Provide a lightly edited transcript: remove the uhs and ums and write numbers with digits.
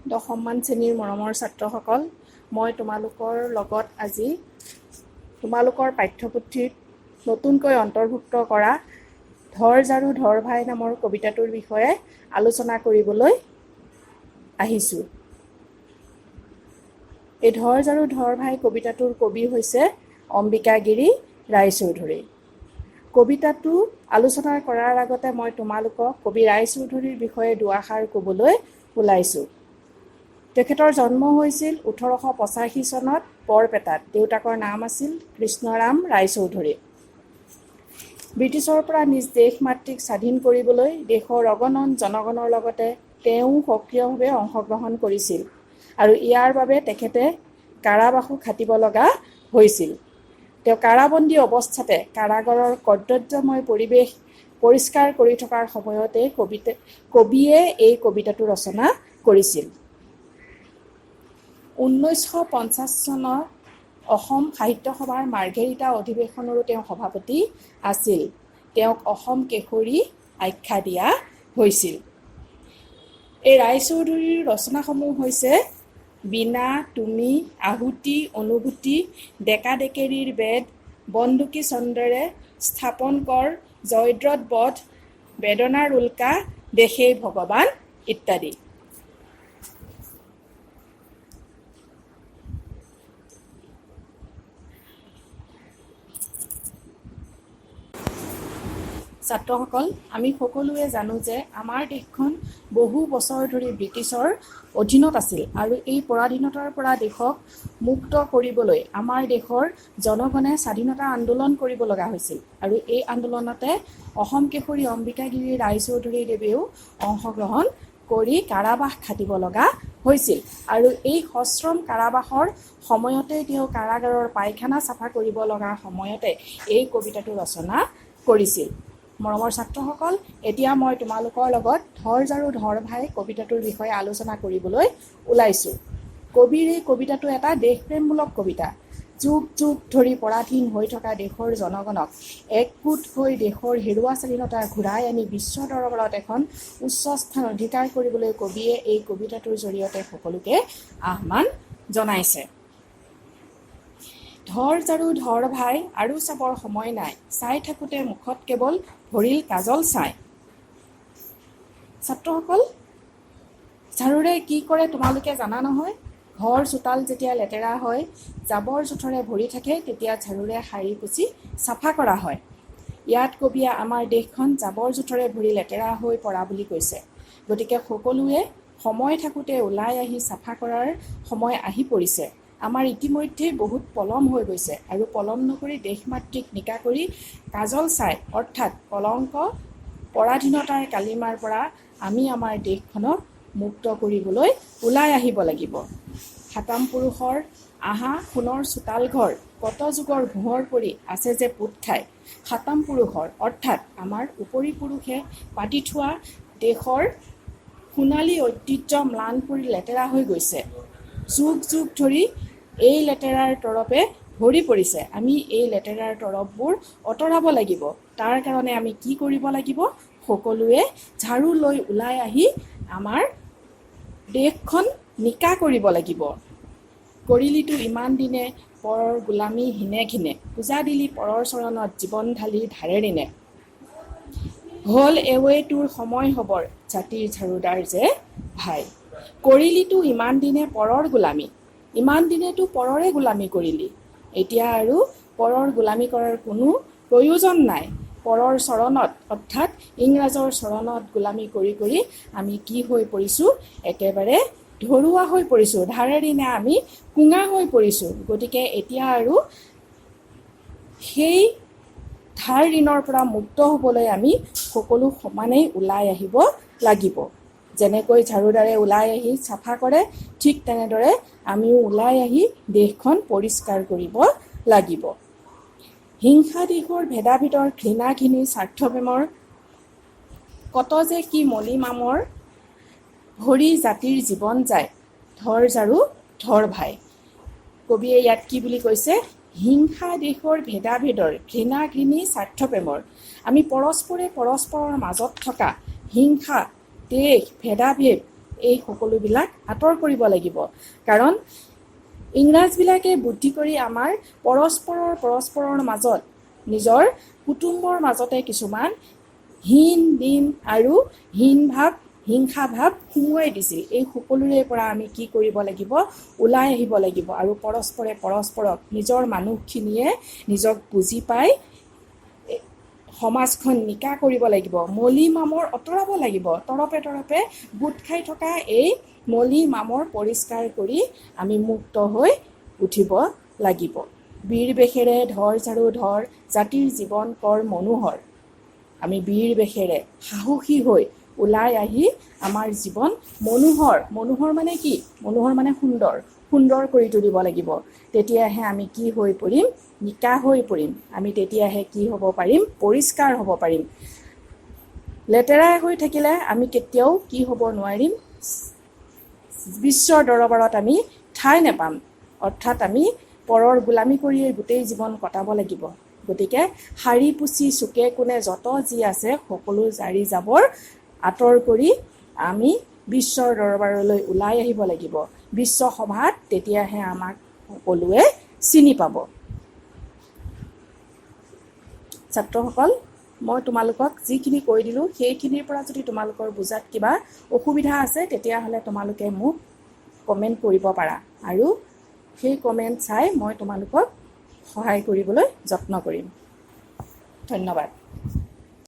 দশমমান শ্ৰেণীৰ মৰমৰ ছাত্ৰসকল, মই তোমালোকৰ লগত আজি তোমালোকৰ পাঠ্যপুথিত নতুনকৈ অন্তৰ্ভুক্ত কৰা ধৰ ঝাৰু ধৰ ভাই নামৰ কবিতাটোৰ বিষয়ে আলোচনা কৰিবলৈ আহিছোঁ। এই ধৰ ঝাৰু ধৰ ভাই কবিতাটোৰ কবি হৈছে অম্বিকাগিৰি ৰায়চৌধুৰী। কবিতাটো আলোচনা কৰাৰ আগতে মই তোমালোকক কবি ৰায়চৌধুৰীৰ বিষয়ে দুআষাৰ ক'বলৈ ওলাইছোঁ। তেখেতৰ জন্ম হৈছিল 1885 চনত বৰপেটাত। দেউতাকৰ নাম আছিল কৃষ্ণৰাম ৰায়চৌধুৰী। ব্ৰিটিছৰ পৰা নিজ দেশ মাতৃক স্বাধীন কৰিবলৈ দেশৰ অগণন জনগণৰ লগতে তেওঁ সক্ৰিয়ভাৱে অংশগ্ৰহণ কৰিছিল আৰু ইয়াৰ বাবে তেখেতে কাৰাবাসো খাটিব লগা হৈছিল। তেওঁ কাৰাবন্দী অৱস্থাতে কাৰাগাৰৰ কৰ্দব্যময় পৰিৱেশ পৰিষ্কাৰ কৰি থকাৰ সময়তে কবিয়ে এই কবিতাটো ৰচনা কৰিছিল। 1950 চনৰ অসম সাহিত্য সভাৰ মাৰ্ঘেৰিটা অধিৱেশনৰো তেওঁ সভাপতি আছিল। তেওঁক অসম কেশৰী আখ্যা দিয়া হৈছিল। এই ৰায়চৌধুৰীৰ ৰচনাসমূহ হৈছে বীণা, তুমি, আহুতি, অনুভূতি, ডেকা ডেকেৰীৰ বেদ, বন্দুকী চন্দ্ৰেৰে স্থাপন কৰ, জয়দ্ৰত বধ, বেদনাৰ উল্কা, দেশেই ভগৱান ইত্যাদি। ছাত্ৰসকল, আমি সকলোৱে জানো যে আমাৰ দেশখন বহু বছৰ ধৰি ব্ৰিটিছৰ অধীনত আছিল আৰু এই পৰাধীনতাৰ পৰা দেশক মুক্ত কৰিবলৈ আমাৰ দেশৰ জনগণে স্বাধীনতা আন্দোলন কৰিব লগা হৈছিল আৰু এই আন্দোলনতে অসম কেশৰী অম্বিকাগিৰি ৰায়চৌধুৰীদেৱেও অংশগ্ৰহণ কৰি কাৰাবাস খাটিব লগা হৈছিল আৰু এই সশ্ৰম কাৰাবাসৰ সময়তে তেওঁ কাৰাগাৰৰ পায়খানা চাফা কৰিব লগা সময়তে এই কবিতাটো ৰচনা কৰিছিল। মৰমৰ ছাত্ৰসকল, এতিয়া মই তোমালোকৰ লগত ধৰ ঝাৰু ধৰ ভাই কবিতাটোৰ বিষয়ে আলোচনা কৰিবলৈ ওলাইছোঁ। কবিৰ এই কবিতাটো এটা দেশপ্ৰেমমূলক কবিতা। যুগ যুগ ধৰি পৰাধীন হৈ থকা দেশৰ জনগণক একগোট হৈ দেশৰ হেৰুৱা স্বাধীনতা ঘূৰাই আনি বিশ্ব দৰবাৰত এখন উচ্চ স্থান অধিকাৰ কৰিবলৈ কবিয়ে এই কবিতাটোৰ জৰিয়তে সকলোকে আহ্বান জনাইছে। ধৰ ঝাৰু ধৰ ভাই আৰু চাবৰ সময় নাই, চাই থাকোঁতে মুখত কেৱল ভৰিল কাজল চাই। ছাত্ৰসকল, ঝাৰুৰে কি কৰে তোমালোকে জানা নহয়? ঘৰ চোতাল যেতিয়া লেতেৰা হয়, জাবৰ জোথৰে ভৰি থাকে, তেতিয়া ঝাৰুৰে সাৰি পুচি চাফা কৰা হয়। ইয়াত কবিয়ে আমাৰ দেশখন জাবৰ জোথৰে ভৰি লেতেৰা হৈ পৰা বুলি কৈছে। গতিকে সকলোৱে সময় থাকোঁতে ওলাই আহি চাফা কৰাৰ সময় আহি পৰিছে। আমাৰ ইতিমধ্যেই বহুত পলম হৈ গৈছে আৰু পলম নকৰি দেশ মাতৃক নিকা কৰি কাজল চাই অৰ্থাৎ কলংক পৰাধীনতাৰ কালিমাৰ পৰা আমি আমাৰ দেশখনক মুক্ত কৰিবলৈ ওলাই আহিব লাগিব। সাতাম পুৰুষৰ আহা সোণৰ চোতাল ঘৰ, কত যুগৰ ভোঁহৰ পৰি আছে যে পোত খাই। সাতাম পুৰুষৰ অৰ্থাৎ আমাৰ উপৰি পুৰুষে পাতি থোৱা দেশৰ সোণালী ঐতিহ্য ম্লান পৰি লেতেৰা হৈ গৈছে। যুগ যুগ ধৰি এই লেতেৰাৰ তৰপে ভৰি পৰিছে। আমি এই লেতেৰাৰ তৰপবোৰ আঁতৰাব লাগিব। তাৰ কাৰণে আমি কি কৰিব লাগিব? সকলোৱে ঝাৰু লৈ ওলাই আহি আমাৰ দেশখন নিকা কৰিব লাগিব। কৰিলিতো ইমান দিনে পৰৰ গোলামী হিনে ঘিনে, পূজা দিলি পৰৰ চৰণত জীৱন ঢালি ধাৰে ঋণে। হ'ল এৱৈ তোৰ সময় হবৰ, জাতিৰ ঝাৰুদাৰ যে ভাই। কৰিলিতো ইমান দিনে পৰৰ গোলামী, ইমান দিনেতো পৰৰে গোলামী কৰিলি। এতিয়া আৰু পৰৰ গোলামী কৰাৰ কোনো প্ৰয়োজন নাই। পৰৰ চৰণত অৰ্থাৎ ইংৰাজৰ চৰণত গোলামী কৰি কৰি আমি কি হৈ পৰিছোঁ? একেবাৰে ধৰুৱা হৈ পৰিছোঁ। ধাৰে ঋণে আমি কুঙা হৈ পৰিছোঁ। গতিকে এতিয়া আৰু সেই ধাৰ ঋণৰ পৰা মুক্ত হ'বলৈ আমি সকলো সমানেই ওলাই আহিব লাগিব। যেনেকৈ ঝাৰুদাৰে ওলাই আহি চাফা কৰে, ঠিক তেনেদৰে আমিও ওলাই আহি দেশখন পৰিষ্কাৰ কৰিব লাগিব। হিংসা দেশৰ ভেদাভেদৰ ঘৃণা ঘিণি স্বাৰ্থপ্ৰেমৰ কত যে কি মলিমামৰ, ভৰি জাতিৰ জীৱন যায়, ধৰ ঝাৰু ধৰ ভাই। কবিয়ে ইয়াত কি বুলি কৈছে? হিংসা দেশৰ ভেদাভেদৰ ঘৃণা ঘৃণি স্বাৰ্থপ্ৰেমৰ। আমি পৰস্পৰে পৰস্পৰৰ মাজত থকা হিংসা, দেশ, ভেদাভেদ এই সকলোবিলাক আঁতৰ কৰিব লাগিব। কাৰণ ইংৰাজবিলাকে বুদ্ধি কৰি আমাৰ পৰস্পৰৰ মাজত নিজৰ কুটুম্বৰ মাজতে কিছুমান হীন আৰু হিংসা ভাৱ সুমুৱাই দিছিল। এই সকলোৰে পৰা আমি কি কৰিব লাগিব? ওলাই আহিব লাগিব আৰু পৰস্পৰক নিজৰ মানুহখিনিয়ে নিজক বুজি পাই সমাজখন নিকা কৰিব লাগিব। মলি মামৰ আঁতৰাব লাগিব। তৰপে গোট খাই থকা এই মলি মামৰ পৰিষ্কাৰ কৰি আমি মুক্ত হৈ উঠিব লাগিব। বীৰ বেশেৰে ধৰ ঝাৰু ধৰ, জাতিৰ জীৱন কৰ মনোহৰ। আমি বীৰ বেশেৰে সাহসী হৈ ওলাই আহি আমাৰ জীৱন মনোহৰ মানে কি? মনোহৰ মানে সুন্দৰ কৰি তুলিব লাগিব। তেতিয়াহে আমি কি হৈ পৰিম? নিকা হৈ পৰিম। আমি তেতিয়াহে কি হ'ব পাৰিম? পৰিষ্কাৰ হ'ব পাৰিম। লেতেৰা হৈ থাকিলে আমি কেতিয়াও কি হ'ব নোৱাৰিম? বিশ্বৰ দৰবাৰত আমি ঠাই নেপাম। অৰ্থাৎ আমি পৰৰ গোলামী কৰিয়ে গোটেই জীৱন কটাব লাগিব। গতিকে সাৰি পুচি চুকে কোণে যত যি আছে সকলো জাৰি জাবৰ আঁতৰ কৰি আমি বিশ্বৰ দৰবাৰলৈ ওলাই আহিব লাগিব। বিশ্ব সভাত তেতিয়াহে আমাক সকলোৱে চিনি পাব। ছাত্ৰসকল, মই তোমালোকক যিখিনি কৈ দিলোঁ সেইখিনিৰ পৰা যদি তোমালোকৰ বুজাত কিবা অসুবিধা আছে তেতিয়াহ'লে তোমালোকে মোক কমেণ্ট কৰিব পাৰা আৰু সেই কমেণ্ট চাই মই তোমালোকক সহায় কৰিবলৈ যত্ন কৰিম। ধন্যবাদ।